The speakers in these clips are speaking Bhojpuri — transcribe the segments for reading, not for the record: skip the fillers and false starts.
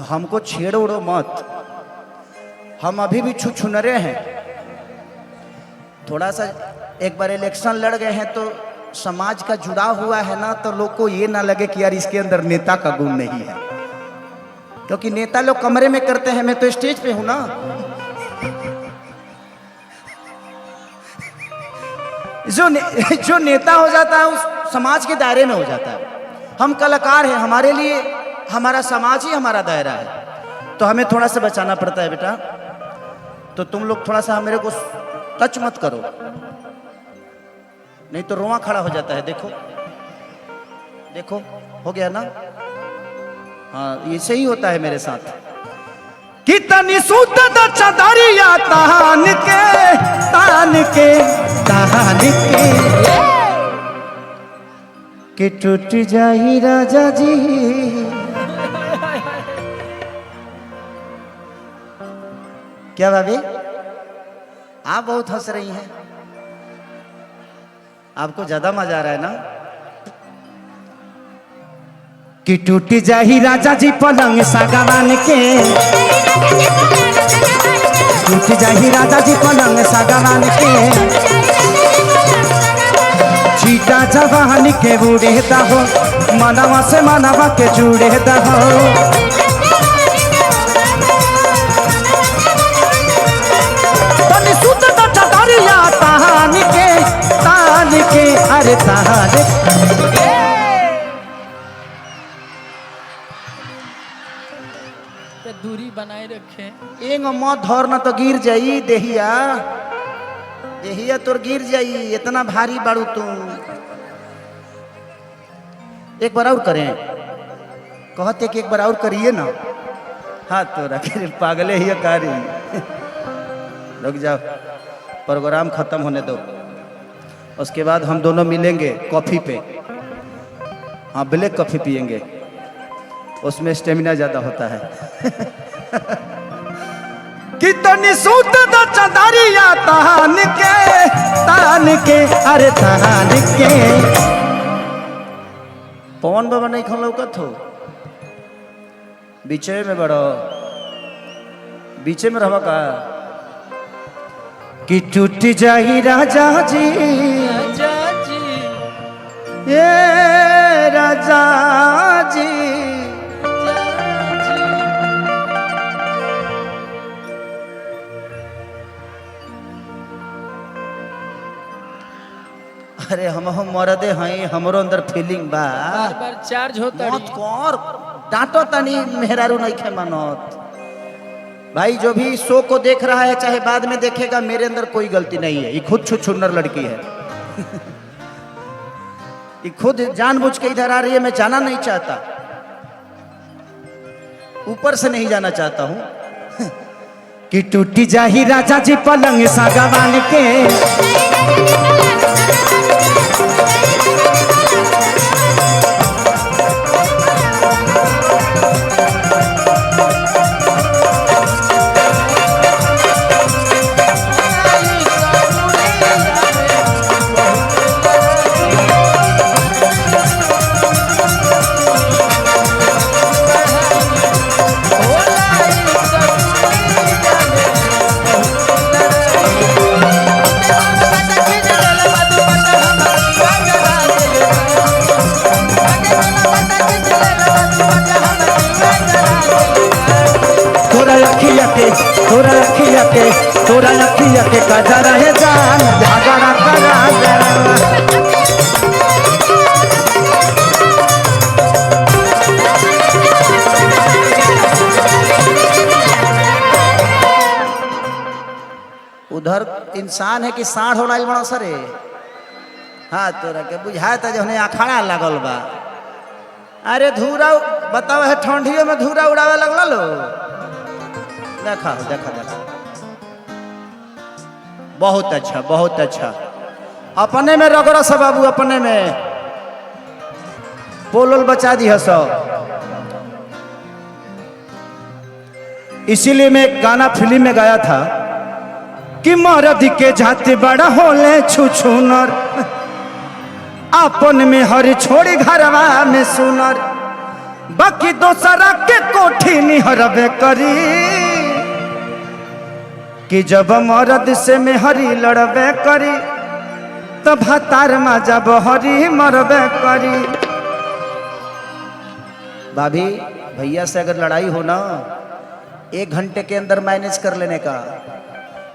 हमको छेड़ो उड़ो मत, हम अभी भी छुछुनरे हैं। थोड़ा सा एक बार इलेक्शन लड़ गए हैं तो समाज का जुड़ाव हुआ है ना, तो लोग को ये ना लगे कि यार इसके अंदर नेता का गुण नहीं है, क्योंकि नेता लोग कमरे में करते हैं, मैं तो स्टेज पे हूं ना। जो नेता हो जाता है उस समाज के दायरे में हो जाता है। हम कलाकार हैं, हमारे लिए हमारा समाज ही हमारा दायरा है, तो हमें थोड़ा सा बचाना पड़ता है बेटा। तो तुम लोग थोड़ा सा मेरे को टच मत करो, नहीं तो रोआ खड़ा हो जाता है। देखो देखो, हो गया ना? हाँ, ये सही होता है मेरे साथ। कितनी शुद्ध चदरिया तान के तान के तान के टूट जाही राजा जी। क्या भाभी, आप बहुत हंस रही हैं, आपको ज्यादा मजा आ रहा है ना? कि टूट जाही राजा जी पलंग सागवान के, टूट जाही राजा जी पलंग सागवान के, चीटा जवानी के बूढ़े दहो, मनवा से मनवा के जुड़े दहो। तनी सुत चदरिया तान के अरे तान दूरी बनाए रखे। एक मत धर न तो गिर जाई देहिया, देहिया तोर गिर जाई, इतना भारी बाड़ू तू। एक बार और करें, कहते कि एक बार और करिए ना। हाथ तो रखे, पागले ही कारी। रुक जाओ, प्रोग्राम खत्म होने दो, उसके बाद हम दोनों मिलेंगे कॉफी पे। हाँ, ब्लैक कॉफी पियेंगे, उसमें स्टेमिना ज्यादा होता है। कितनी सूत चदरिया तान के अरे तान के। पवन बाबा नहीं खा लौकत हो, बीचे में बड़ो, बीचे में रहवा का। कि टूट जाही राजा जी, राजा जी, ये राजा जी। अरे हम मरदे हैं, हमरो अंदर फीलिंग बा। बार बार चार्ज होता मत कर, डांटो तनी, मेहरारू नहीं खे मानत। भाई जो भी शो को देख रहा है, चाहे बाद में देखेगा, मेरे अंदर कोई गलती नहीं है। ये खुद छुछुन्नर लड़की है। ये खुद जानबूझ के इधर आ रही है, मैं जाना नहीं चाहता, ऊपर से नहीं जाना चाहता हूं। कि टूटी जाही राजा जी पलंग सागवान के, तोरा अखिया के कजरा है जान झगड़ा करा। उधर इंसान है कि साढ़ हो रहा बड़ा सरे। हाँ, तोरा के बुझाए था जो अखाड़ा लगल बा। अरे धूरा बताओ है, ठंडियों में धूरा उड़ावे लगला लो। देखा देखा देखा, बहुत अच्छा बहुत अच्छा। अपने में रगड़ा सब बाबू, अपने में पोलोल बचा दी है सब। इसीलिए मैं गाना फिल्म में गाया था कि मर्द के जाते बड़ा होले छुछुनर, अपन में हर छोड़ी घरवा में सुनर। बाकी दोसरा के कोठी निहरबे करी कि जब मर्द से मेहरी लड़बे करी तो भतार में जब हरी मरबे करी। भाभी भैया से अगर लड़ाई हो ना 1 घंटे के अंदर मैनेज कर लेने का,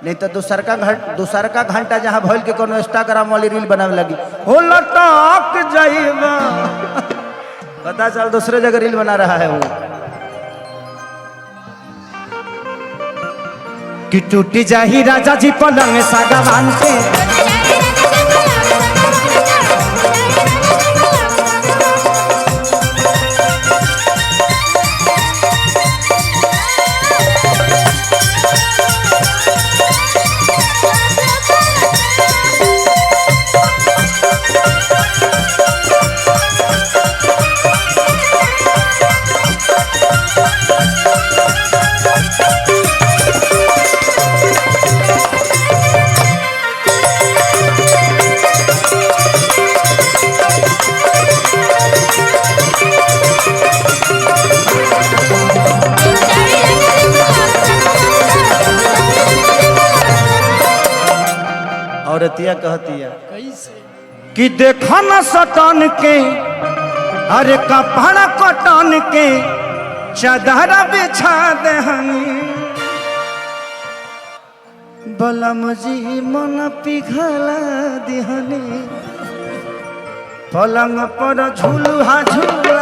नहीं तो दूसर का घंटा जहाँ भइल के कोनो इंस्टाग्राम वाली रील बनावे लगी हो लटक जाइबा पता चल दूसरे जगह रील बना रहा है वो। कि टूटी जाही राजा जी पलंग सागवान के, औरतिया कहतिया कैसे कि देखा न सटन के अरे कपड़ा कटन के चादर बिछा देहनी बलम जी मन पिघला दिहनी पलंग पर झूलुहा झूला।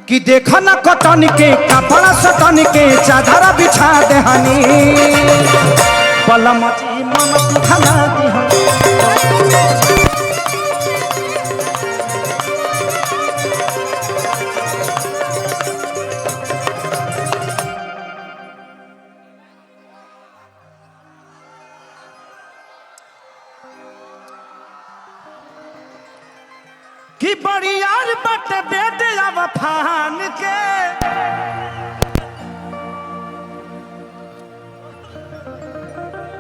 कि देखा न कटन के कपड़ा सटन के चादर बिछा देहनी बलम जी मन पिघला दिहनी। कि बड़ियार बट बेटे अब फान के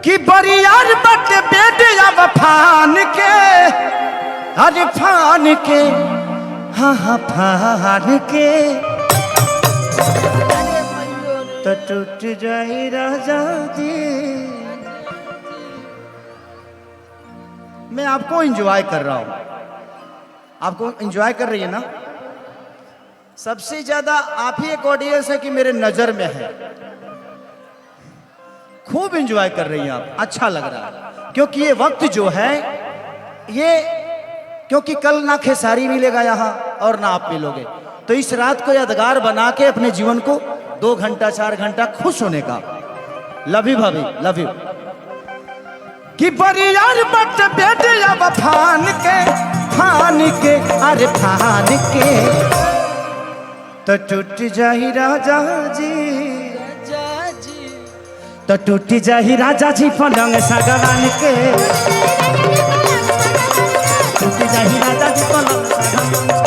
कि बड़ियार बट बेटे अब फान के अरे फान के हाँ हाँ फान के तो टूट जाई राजा जी। मैं आपको एंजॉय कर रहा हूं, आपको एंजॉय कर रही है ना। सबसे ज्यादा आप ही एक ऑडियंस है कि मेरे नजर में है, खूब एंजॉय कर रही हैं आप, अच्छा लग रहा है। क्योंकि ये वक्त जो है ये, क्योंकि कल ना खेसारी मिलेगा यहाँ और ना आप मिलोगे, तो इस रात को यादगार बना के अपने जीवन को 2 घंटा 4 घंटा खुश होने का। लव यू भाभी, लव यू। कि बरियार बट बेटे अब फान के अरे फान के तो टूट जाही राजा जी, राजा जी तो टूट जाही राजा जी पलंग सागवान के, टूट जाही राजा जी पलंग सागवान के।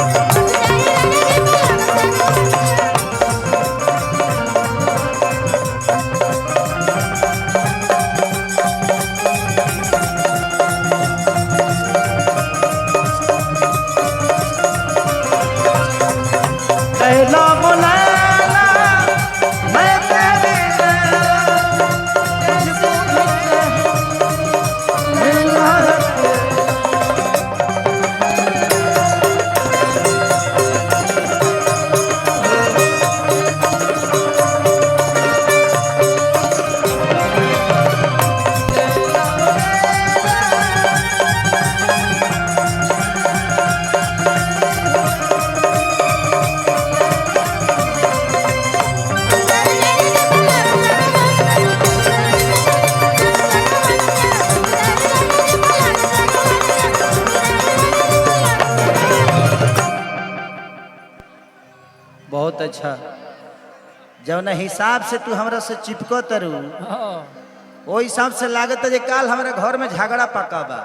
बहुत अच्छा, जब ना हिसाब से तू हमरा से चिपको तरु हाँ वो हिसाब से लागत है काल हमारे घर में झगड़ा पक्का बा।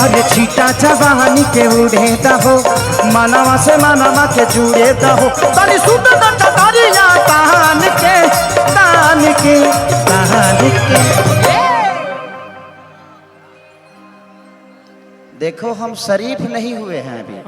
अरे छीटा जवानी के उड़ेता हो, मानवा से मानवा के जुड़ेता हो, तनी सुत दरिया तान के तान तान के देखो हम शरीफ नहीं हुए हैं अभी,